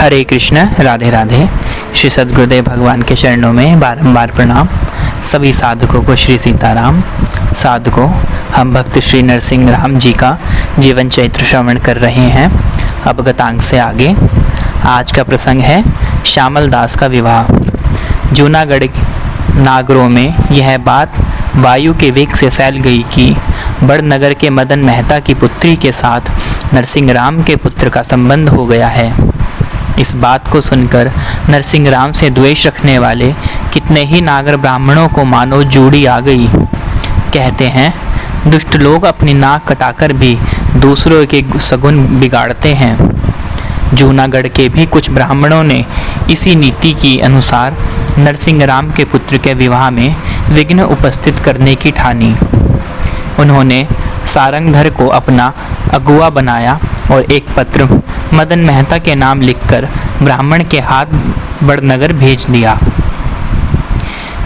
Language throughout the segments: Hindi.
हरे कृष्ण, राधे राधे। श्री सद्गुरुदेव भगवान के चरणों में बारंबार प्रणाम। सभी साधकों को श्री सीताराम। साधकों, हम भक्त श्री नरसिंह राम जी का जीवन चरित्र श्रवण कर रहे हैं। अब गतांक से आगे आज का प्रसंग है श्यामल दास का विवाह। जूनागढ़ नागरों में यह बात वायु के वेग से फैल गई कि बड़नगर के मदन मेहता की पुत्री के साथ नरसिंह राम के पुत्र का संबंध हो गया है। इस बात को सुनकर नरसिंह राम से द्वेष रखने वाले कितने ही नागर ब्राह्मणों को मानो जूड़ी आ गई। कहते हैं, दुष्ट लोग अपनी नाक कटाकर भी दूसरों के सगुन बिगाड़ते हैं। जूनागढ़ के भी कुछ ब्राह्मणों ने इसी नीति के अनुसार नरसिंह राम के पुत्र के विवाह में विघ्न उपस्थित करने की ठानी। उन्होंने सारंगधर को अपना अगुआ बनाया और एक पत्र मदन मेहता के नाम लिखकर ब्राह्मण के हाथ बड़नगर भेज दिया।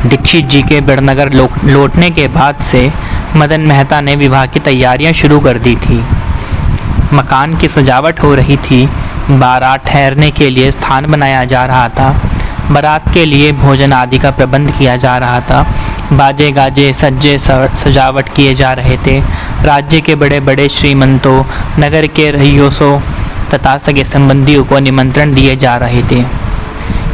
दीक्षित जी के बड़नगर लौटने के बाद से मदन मेहता ने विवाह की तैयारियां शुरू कर दी थी। मकान की सजावट हो रही थी, बारात ठहरने के लिए स्थान बनाया जा रहा था, बारात के लिए भोजन आदि का प्रबंध किया जा रहा था, बाजे गाजे सज्जे सजावट किए जा रहे थे। राज्य के बड़े बड़े श्रीमंतों, नगर के रईसों तथा सगे संबंधियों को निमंत्रण दिए जा रहे थे।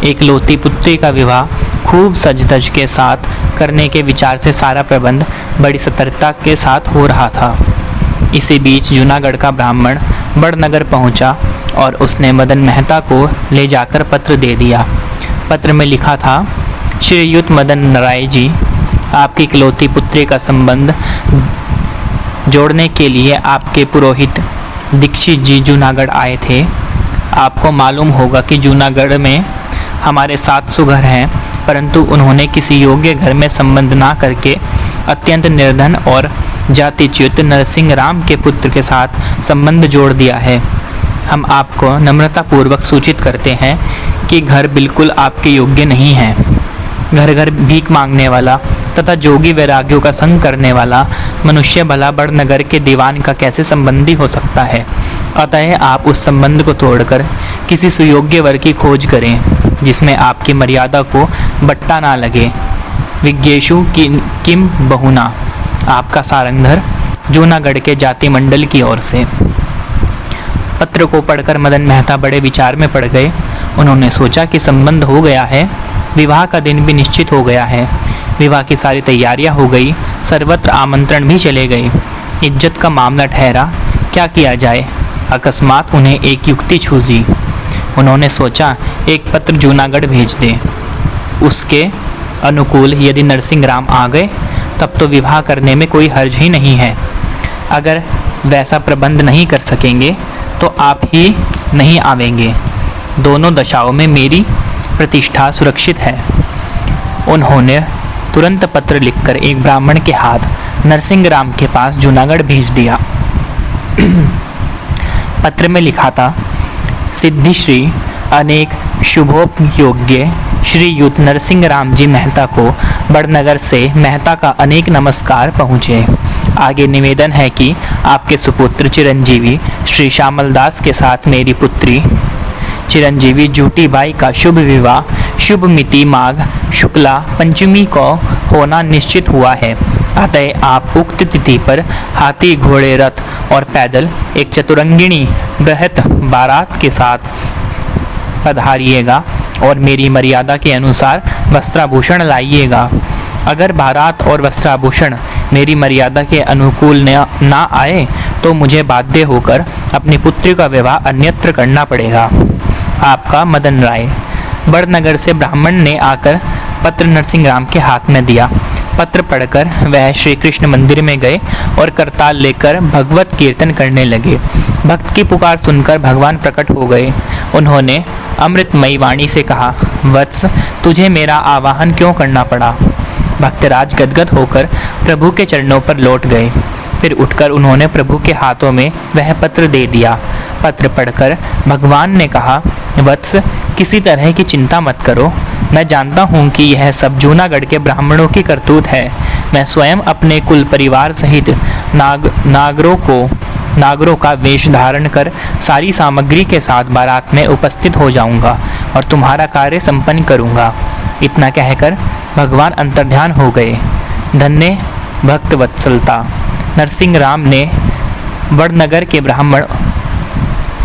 एक लौती पुत्री का विवाह खूब सज धज के साथ करने के विचार से सारा प्रबंध बड़ी सतर्कता के साथ हो रहा था। इसी बीच जूनागढ़ का ब्राह्मण बड़नगर पहुंचा और उसने मदन मेहता को ले जाकर पत्र दे दिया। पत्र में लिखा था, श्रीयुत मदन राय जी, आपकी इकलौती पुत्री का संबंध जोड़ने के लिए आपके पुरोहित दीक्षित जी जूनागढ़ आए थे। आपको मालूम होगा कि जूनागढ़ में हमारे 700 घर हैं, परंतु उन्होंने किसी योग्य घर में संबंध ना करके अत्यंत निर्धन और जातिच्युत नरसिंह राम के पुत्र के साथ संबंध जोड़ दिया है। हम आपको नम्रतापूर्वक सूचित करते हैं कि घर बिल्कुल आपके योग्य नहीं है। घर घर भीख मांगने वाला तथा जोगी वैराग्यों का संग करने वाला मनुष्य भला बड़नगर के दीवान का कैसे संबंधी हो सकता है। अतः आप उस संबंध को तोड़कर किसी सुयोग्य वर की खोज करें, जिसमें आपकी मर्यादा को बट्टा ना लगे। विज्ञेशु किम बहुना, आपका सारंगधर, जूनागढ़ के जाति मंडल की ओर से। पत्र को पढ़कर मदन मेहता बड़े विचार में पड़ गए। उन्होंने सोचा कि संबंध हो गया है, विवाह का दिन भी निश्चित हो गया है, विवाह की सारी तैयारियां हो गई, सर्वत्र आमंत्रण भी चले गए, इज्जत का मामला ठहरा, क्या किया जाए। अकस्मात उन्हें एक युक्ति सूझी। उन्होंने सोचा, एक पत्र जूनागढ़ भेज दें। उसके अनुकूल यदि नरसिंह राम आ गए तब तो विवाह करने में कोई हर्ज ही नहीं है। अगर वैसा प्रबंध नहीं कर सकेंगे तो आप ही नहीं आवेंगे। दोनों दशाओं में मेरी प्रतिष्ठा सुरक्षित है। उन्होंने तुरंत पत्र लिखकर एक ब्राह्मण के हाथ नरसिंह राम के पास जूनागढ़ भेज दिया। पत्र में लिखा था, सिद्धिश्री अनेक शुभोपयोग्य श्रीयुत नरसिंह राम जी मेहता को बड़नगर से मेहता का अनेक नमस्कार पहुँचे। आगे निवेदन है कि आपके सुपुत्र चिरंजीवी श्री श्यामल दास के साथ मेरी पुत्री चिरंजीवी जूटी बाई का शुभ विवाह शुभ मिति माघ शुक्ला पंचमी को होना निश्चित हुआ है। अतः आप उक्त तिथि पर हाथी घोड़े रथ और पैदल एक चतुरंगिणी बृहत बारात के साथ पधारिएगा और मेरी मर्यादा के अनुसार वस्त्राभूषण लाइएगा। अगर बारात और वस्त्राभूषण मेरी मर्यादा के अनुकूल ना आए तो मुझे बाध्य होकर अपनी पुत्री का विवाह अन्यत्र करना पड़ेगा। आपका मदन राय। बड़नगर से ब्राह्मण ने आकर पत्र नरसिंह राम के हाथ में दिया। पत्र पढ़कर वह श्री कृष्ण मंदिर में गए और करताल लेकर भगवत कीर्तन करने लगे। भक्त की पुकार सुनकर भगवान प्रकट हो गए। उन्होंने अमृतमयी वाणी से कहा, वत्स, तुझे मेरा आवाहन क्यों करना पड़ा। भक्तराज गदगद होकर प्रभु के चरणों पर लौट गए। फिर उठकर उन्होंने प्रभु के हाथों में वह पत्र दे दिया। पत्र पढ़कर भगवान ने कहा, वत्स, किसी तरह की चिंता मत करो। मैं जानता हूँ कि यह सब जूनागढ़ के ब्राह्मणों की करतूत है। मैं स्वयं अपने कुल परिवार सहित नागरों को नागरों का वेश धारण कर सारी सामग्री के साथ बारात में उपस्थित हो जाऊंगा और तुम्हारा कार्य संपन्न करूंगा। इतना कहकर भगवान अंतर्ध्यान हो गए। धन्य भक्त वत्सलता। नरसिंह राम ने बड़नगर के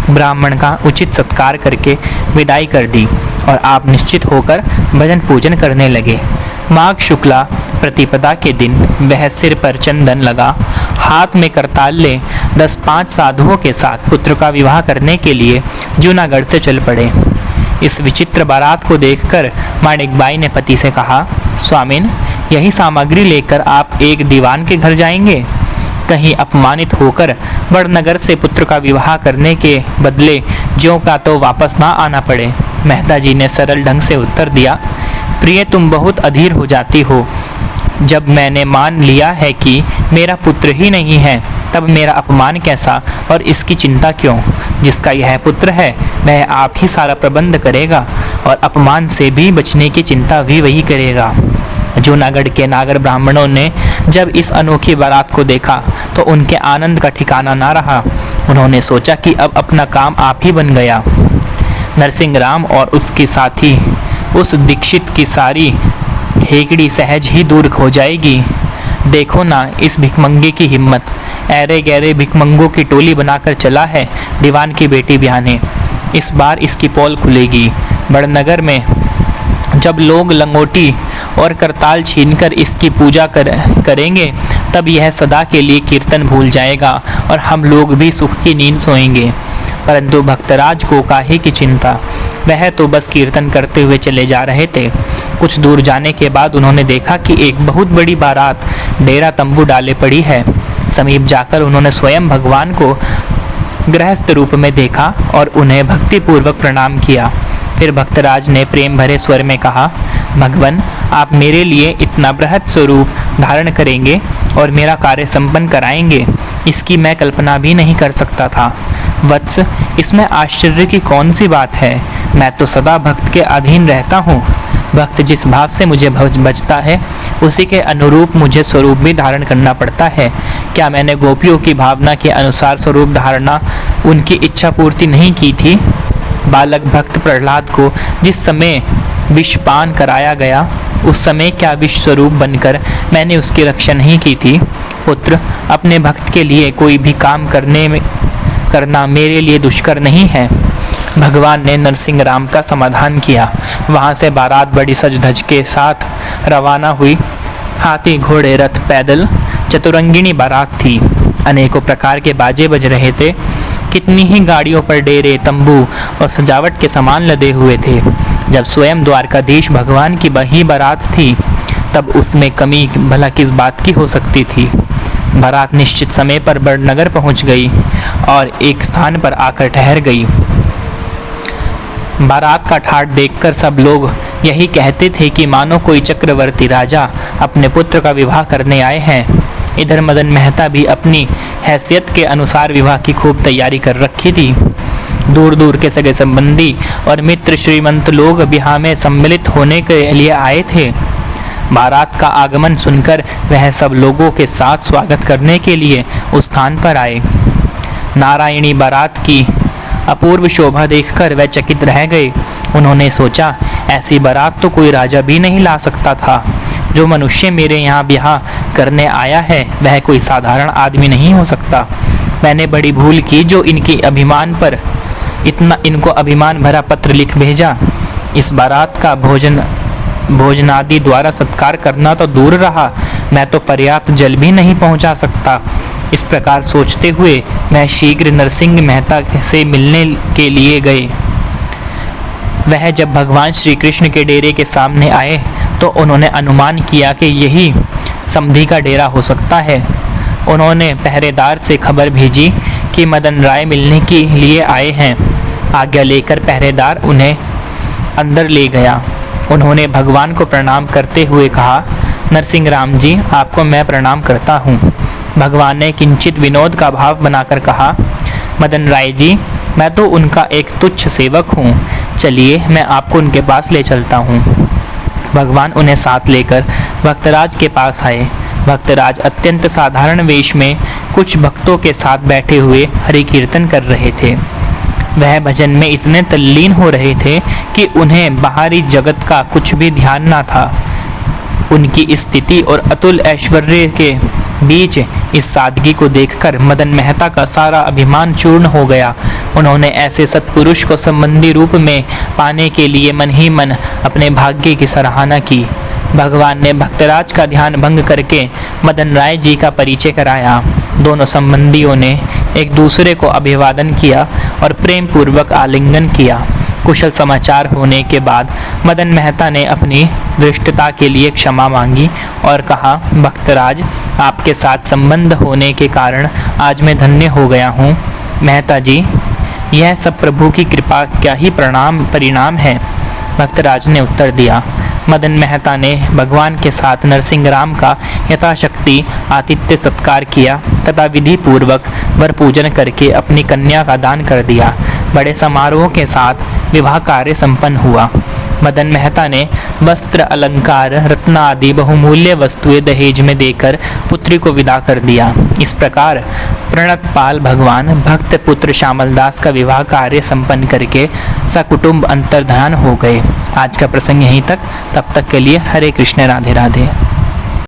ब्राह्मण का उचित सत्कार करके विदाई कर दी और आप निश्चित होकर भजन पूजन करने लगे। माघ शुक्ला प्रतिपदा के दिन वह सिर पर चंदन लगा, हाथ में करताल ले 10-5 साधुओं के साथ पुत्र का विवाह करने के लिए जूनागढ़ से चल पड़े। इस विचित्र बारात को देखकर माणिकबाई ने पति से कहा, स्वामिन, यही सामग्री लेकर आप एक दीवान के घर जाएंगे? कहीं अपमानित होकर बड़नगर से पुत्र का विवाह करने के बदले ज्यों का तो वापस ना आना पड़े। मेहता जी ने सरल ढंग से उत्तर दिया, प्रिय, तुम बहुत अधीर हो जाती हो। जब मैंने मान लिया है कि मेरा पुत्र ही नहीं है, तब मेरा अपमान कैसा और इसकी चिंता क्यों? जिसका यह पुत्र है वह आप ही सारा प्रबंध करेगा और अपमान से भी बचने की चिंता भी वही करेगा। जूनागढ़ के नागर ब्राह्मणों ने जब इस अनोखी बारात को देखा तो उनके आनंद का ठिकाना ना रहा। उन्होंने सोचा कि अब अपना काम आप ही बन गया। नरसिंह राम और उसके साथी उस दीक्षित की सारी हेकड़ी सहज ही दूर हो जाएगी। देखो ना इस भिखमंगे की हिम्मत, ऐरे गहरे भिखमंगों की टोली बनाकर चला है दीवान की बेटी ब्याहने। इस बार इसकी पोल खुलेगी। बड़नगर में जब लोग लंगोटी और करताल छीनकर इसकी पूजा करेंगे, तब यह सदा के लिए कीर्तन भूल जाएगा और हम लोग भी सुख की नींद सोएंगे। परंतु भक्तराज को काहे की चिंता, वह तो बस कीर्तन करते हुए चले जा रहे थे। कुछ दूर जाने के बाद उन्होंने देखा कि एक बहुत बड़ी बारात डेरा तंबू डाले पड़ी है। समीप जाकर उन्होंने स्वयं भगवान को गृहस्थ रूप में देखा और उन्हें भक्तिपूर्वक प्रणाम किया। फिर भक्तराज ने प्रेम भरे स्वर में कहा, भगवान, आप मेरे लिए इतना बृहत् स्वरूप धारण करेंगे और मेरा कार्य संपन्न कराएंगे, इसकी मैं कल्पना भी नहीं कर सकता था। वत्स, इसमें आश्चर्य की कौन सी बात है? मैं तो सदा भक्त के अधीन रहता हूँ। भक्त जिस भाव से मुझे बचता है, उसी के अनुरूप मुझे स्वरूप भी धारण करना पड़ता है। क्या मैंने गोपियों की भावना के अनुसार स्वरूप धारणा उनकी इच्छा पूर्ति नहीं की थी? बालक भक्त प्रहलाद को जिस समय विषपान कराया गया, उस समय क्या विष स्वरूप बनकर मैंने उसकी रक्षा नहीं की थी? पुत्र, अपने भक्त के लिए कोई भी काम करना मेरे लिए दुष्कर नहीं है। भगवान ने नरसिंह राम का समाधान किया। वहाँ से बारात बड़ी सज धज के साथ रवाना हुई। हाथी, घोड़े, रथ, पैदल चतुरंगिणी बारात थी। अनेकों प्रकार के बाजे बज रहे थे। कितनी ही गाड़ियों पर डेरे, तंबू और सजावट के सामान लदे हुए थे। जब स्वयं द्वारकाधीश भगवान की बही बारात थी, तब उसमें कमी भला किस बात की हो सकती थी। बारात निश्चित समय पर बड़नगर पहुंच गई और एक स्थान पर आकर ठहर गई। बारात का ठाट देखकर सब लोग यही कहते थे कि मानो कोई चक्रवर्ती राजा अपने पुत्र का विवाह करने आए हैं। इधर मदन मेहता भी अपनी हैसियत के अनुसार विवाह की खूब तैयारी कर रखी थी। दूर दूर के सगे संबंधी और मित्र श्रीमंत लोग विवाह में सम्मिलित होने के लिए आए थे। बारात का आगमन सुनकर वह सब लोगों के साथ स्वागत करने के लिए उस स्थान पर आए। नारायणी बारात की अपूर्व शोभा देखकर वह चकित रह गए। उन्होंने सोचा, ऐसी बारात तो कोई राजा भी नहीं ला सकता था। जो मनुष्य मेरे यहाँ ब्याह करने आया है, वह कोई साधारण आदमी नहीं हो सकता। मैंने बड़ी भूल की जो इनको अभिमान भरा पत्र लिख भेजा। इस बारात का भोजनादि द्वारा सत्कार करना तो दूर रहा, मैं तो पर्याप्त जल भी नहीं पहुंचा सकता। इस प्रकार सोचते हुए मैं शीघ्र नरसिंह मेहता से मिलने के लिए गए। वह जब भगवान श्री कृष्ण के डेरे के सामने आए तो उन्होंने अनुमान किया कि यही समधी का डेरा हो सकता है। उन्होंने पहरेदार से खबर भेजी कि मदन राय मिलने के लिए आए हैं। आज्ञा लेकर पहरेदार उन्हें अंदर ले गया। उन्होंने भगवान को प्रणाम करते हुए कहा, नरसिंह राम जी, आपको मैं प्रणाम करता हूँ। भगवान ने किंचित विनोद का भाव बनाकर कहा, मदन राय जी, मैं तो उनका एक तुच्छ सेवक हूँ। चलिए, मैं आपको उनके पास ले चलता हूँ। भगवान उन्हें साथ लेकर भक्तराज के पास आए। भक्तराज अत्यंत साधारण वेश में कुछ भक्तों के साथ बैठे हुए हरि कीर्तन कर रहे थे। वह भजन में इतने तल्लीन हो रहे थे कि उन्हें बाहरी जगत का कुछ भी ध्यान न था। उनकी स्थिति और अतुल ऐश्वर्य के बीच इस सादगी को देखकर मदन मेहता का सारा अभिमान चूर्ण हो गया। उन्होंने ऐसे सत्पुरुष को संबंधी रूप में पाने के लिए मन ही मन अपने भाग्य की सराहना की। भगवान ने भक्तराज का ध्यान भंग करके मदन राय जी का परिचय कराया। दोनों संबंधियों ने एक दूसरे को अभिवादन किया और प्रेम पूर्वक आलिंगन किया। कुशल समाचार होने के बाद मदन मेहता ने अपनी धृष्टता के लिए क्षमा मांगी और कहा, भक्तराज, आपके साथ संबंध होने के कारण आज मैं धन्य हो गया हूँ। मेहता जी, यह सब प्रभु की कृपा क्या ही परिणाम है। भक्तराज ने उत्तर दिया। मदन मेहता ने भगवान के साथ नरसिंह राम का यथाशक्ति आतिथ्य सत्कार किया तथा विधि पूर्वक वर पूजन करके अपनी कन्या का दान कर दिया। बड़े समारोह के साथ विवाह कार्य संपन्न हुआ। मदन मेहता ने वस्त्र, अलंकार, रत्न आदि बहुमूल्य वस्तुएं दहेज में देकर पुत्री को विदा कर दिया। इस प्रकार प्रणतपाल भगवान भक्त पुत्र श्यामलदास का विवाह कार्य संपन्न करके सकुटुंब अंतर्धान हो गए। आज का प्रसंग यहीं तक। तब तक के लिए हरे कृष्ण, राधे राधे।